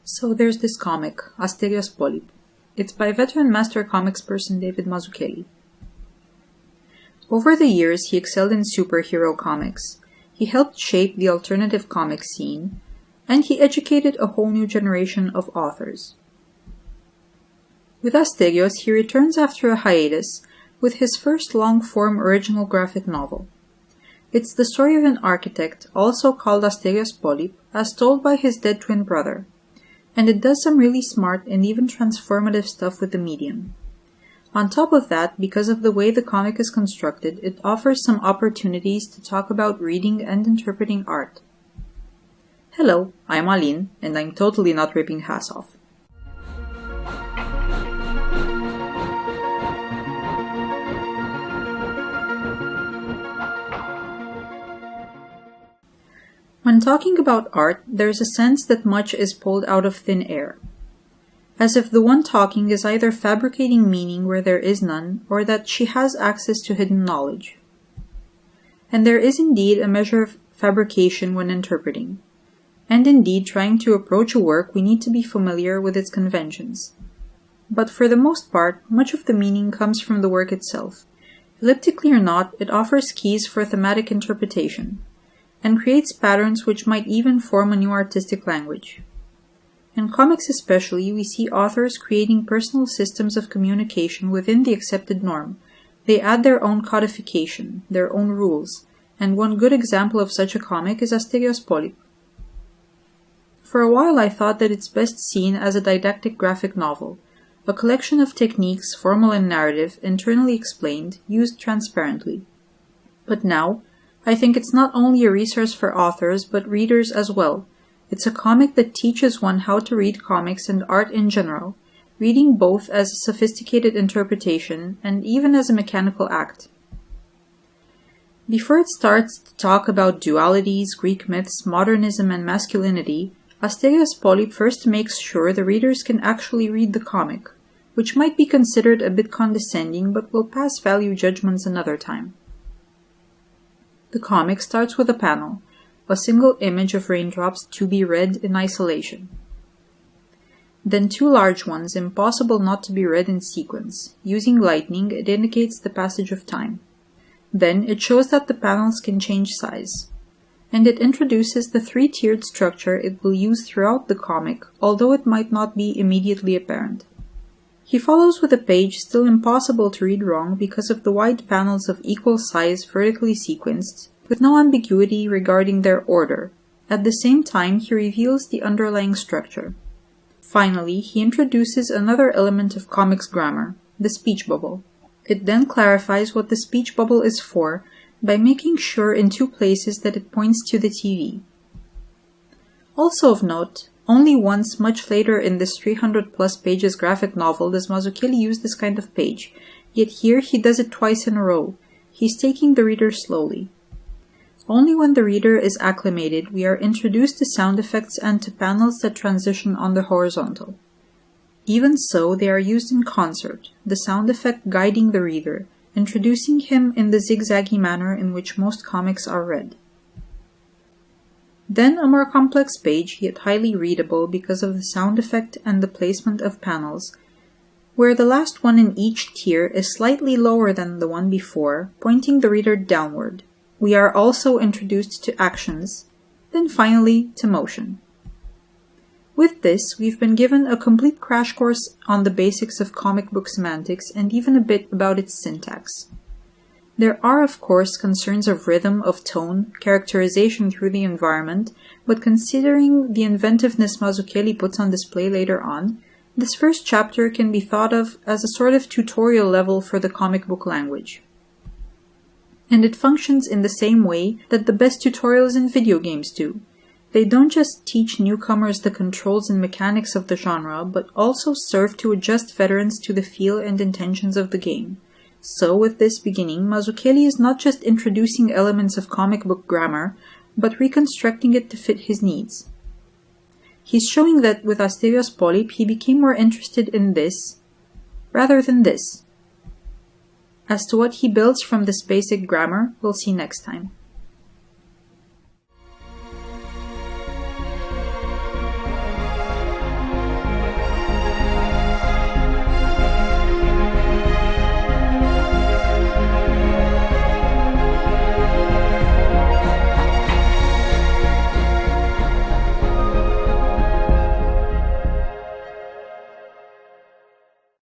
So there's this comic, Asterios Polyp. It's by veteran master comics person David Mazzucchelli. Over the years, he excelled in superhero comics. He helped shape the alternative comic scene, and he educated a whole new generation of authors. With Asterios, he returns after a hiatus with his first long-form original graphic novel. It's the story of an architect, also called Asterios Polyp, as told by his dead twin brother, and it does some really smart and even transformative stuff with the medium. On top of that, because of the way the comic is constructed, it offers some opportunities to talk about reading and interpreting art. Hello, I'm Aline, and I'm totally not ripping hats off. When talking about art, there's a sense that much is pulled out of thin air, as if the one talking is either fabricating meaning where there is none, or that she has access to hidden knowledge. And there is indeed a measure of fabrication when interpreting, and indeed trying to approach a work we need to be familiar with its conventions. But for the most part, much of the meaning comes from the work itself. Elliptically or not, it offers keys for thematic interpretation, and creates patterns which might even form a new artistic language. In comics especially, we see authors creating personal systems of communication within the accepted norm. They add their own codification, their own rules, and one good example of such a comic is Asterios Polyp. For a while I thought that it's best seen as a didactic graphic novel, a collection of techniques, formal and narrative, internally explained, used transparently. But now, I think it's not only a resource for authors, but readers as well. It's a comic that teaches one how to read comics and art in general, reading both as a sophisticated interpretation and even as a mechanical act. Before it starts to talk about dualities, Greek myths, modernism, and masculinity, Asterios Polyp first makes sure the readers can actually read the comic, which might be considered a bit condescending but will pass value judgments another time. The comic starts with a panel, a single image of raindrops to be read in isolation. Then two large ones, impossible not to be read in sequence. Using lightning, it indicates the passage of time. Then it shows that the panels can change size. And it introduces the three-tiered structure it will use throughout the comic, although it might not be immediately apparent. He follows with a page still impossible to read wrong because of the wide panels of equal size vertically sequenced, with no ambiguity regarding their order. At the same time, he reveals the underlying structure. Finally, he introduces another element of comics grammar, the speech bubble. It then clarifies what the speech bubble is for by making sure in two places that it points to the TV. Also of note, only once much later in this 300+ pages graphic novel does Mazzucchelli use this kind of page, yet here he does it twice in a row. He's taking the reader slowly. Only when the reader is acclimated, we are introduced to sound effects and to panels that transition on the horizontal. Even so, they are used in concert, the sound effect guiding the reader, introducing him in the zigzaggy manner in which most comics are read. Then a more complex page, yet highly readable because of the sound effect and the placement of panels, where the last one in each tier is slightly lower than the one before, pointing the reader downward. We are also introduced to actions, then finally to motion. With this, we've been given a complete crash course on the basics of comic book semantics and even a bit about its syntax. There are, of course, concerns of rhythm, of tone, characterization through the environment, but considering the inventiveness Mazzucchelli puts on display later on, this first chapter can be thought of as a sort of tutorial level for the comic book language. And it functions in the same way that the best tutorials in video games do. They don't just teach newcomers the controls and mechanics of the genre, but also serve to adjust veterans to the feel and intentions of the game. So, with this beginning, Mazzucchelli is not just introducing elements of comic book grammar, but reconstructing it to fit his needs. He's showing that with Asterios Polyp, he became more interested in this, rather than this. As to what he builds from this basic grammar, we'll see next time.